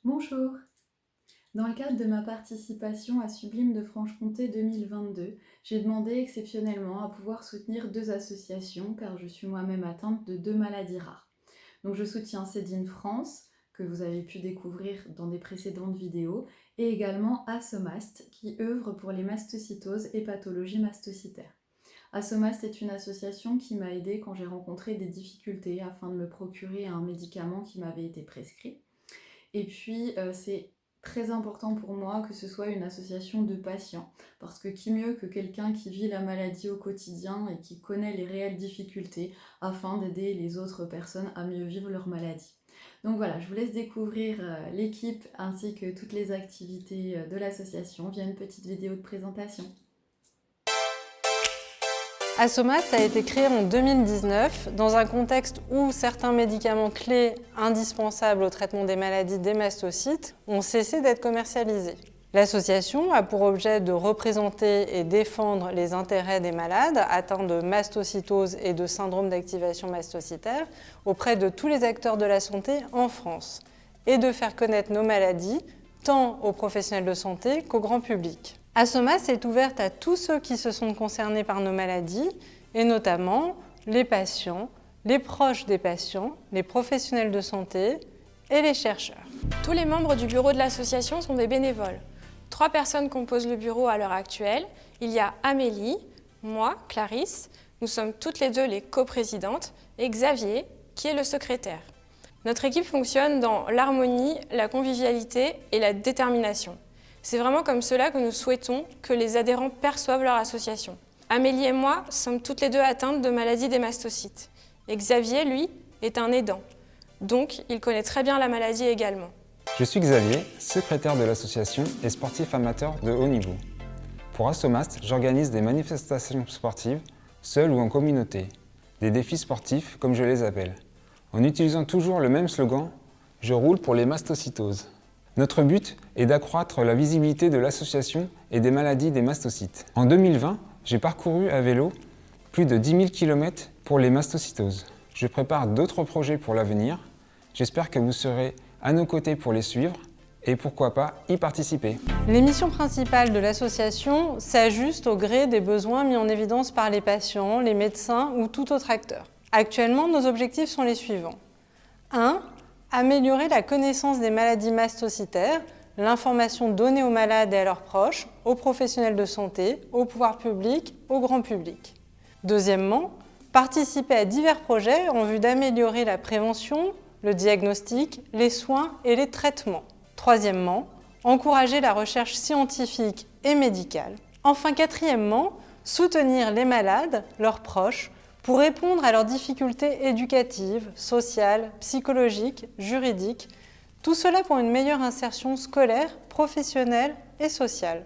Bonjour. Dans le cadre de ma participation à Sublime de Franche-Comté 2022, j'ai demandé exceptionnellement à pouvoir soutenir deux associations car je suis moi-même atteinte de deux maladies rares. Donc je soutiens Cédine France, que vous avez pu découvrir dans des précédentes vidéos, et également Assomast, qui œuvre pour les mastocytoses et pathologies mastocytaires. Assomast est une association qui m'a aidée quand j'ai rencontré des difficultés afin de me procurer un médicament qui m'avait été prescrit. Et puis, c'est très important pour moi que ce soit une association de patients, parce que qui mieux que quelqu'un qui vit la maladie au quotidien et qui connaît les réelles difficultés afin d'aider les autres personnes à mieux vivre leur maladie. Donc voilà, je vous laisse découvrir l'équipe ainsi que toutes les activités de l'association via une petite vidéo de présentation. Assomast a été créé en 2019 dans un contexte où certains médicaments clés indispensables au traitement des maladies des mastocytes ont cessé d'être commercialisés. L'association a pour objet de représenter et défendre les intérêts des malades atteints de mastocytose et de syndrome d'activation mastocytaire auprès de tous les acteurs de la santé en France et de faire connaître nos maladies tant aux professionnels de santé qu'au grand public. Assomast est ouverte à tous ceux qui se sont concernés par nos maladies, et notamment les patients, les proches des patients, les professionnels de santé et les chercheurs. Tous les membres du bureau de l'association sont des bénévoles. 3 personnes composent le bureau à l'heure actuelle. Il y a Amélie, moi, Clarisse, nous sommes toutes les deux les coprésidentes, et Xavier, qui est le secrétaire. Notre équipe fonctionne dans l'harmonie, la convivialité et la détermination. C'est vraiment comme cela que nous souhaitons que les adhérents perçoivent leur association. Amélie et moi sommes toutes les deux atteintes de maladie des mastocytes. Et Xavier, lui, est un aidant. Donc, il connaît très bien la maladie également. Je suis Xavier, secrétaire de l'association et sportif amateur de haut niveau. Pour Assomast, j'organise des manifestations sportives, seules ou en communauté. Des défis sportifs, comme je les appelle. En utilisant toujours le même slogan, « Je roule pour les mastocytoses ». Notre but est d'accroître la visibilité de l'association et des maladies des mastocytes. En 2020, j'ai parcouru à vélo plus de 10 000 km pour les mastocytoses. Je prépare d'autres projets pour l'avenir. J'espère que vous serez à nos côtés pour les suivre et pourquoi pas y participer. Les missions principales de l'association s'ajustent au gré des besoins mis en évidence par les patients, les médecins ou tout autre acteur. Actuellement, nos objectifs sont les suivants. 1. Améliorer la connaissance des maladies mastocytaires, l'information donnée aux malades et à leurs proches, aux professionnels de santé, au pouvoir public, au grand public. Deuxièmement, participer à divers projets en vue d'améliorer la prévention, le diagnostic, les soins et les traitements. Troisièmement, encourager la recherche scientifique et médicale. Enfin, quatrièmement, soutenir les malades, leurs proches, pour répondre à leurs difficultés éducatives, sociales, psychologiques, juridiques, tout cela pour une meilleure insertion scolaire, professionnelle et sociale.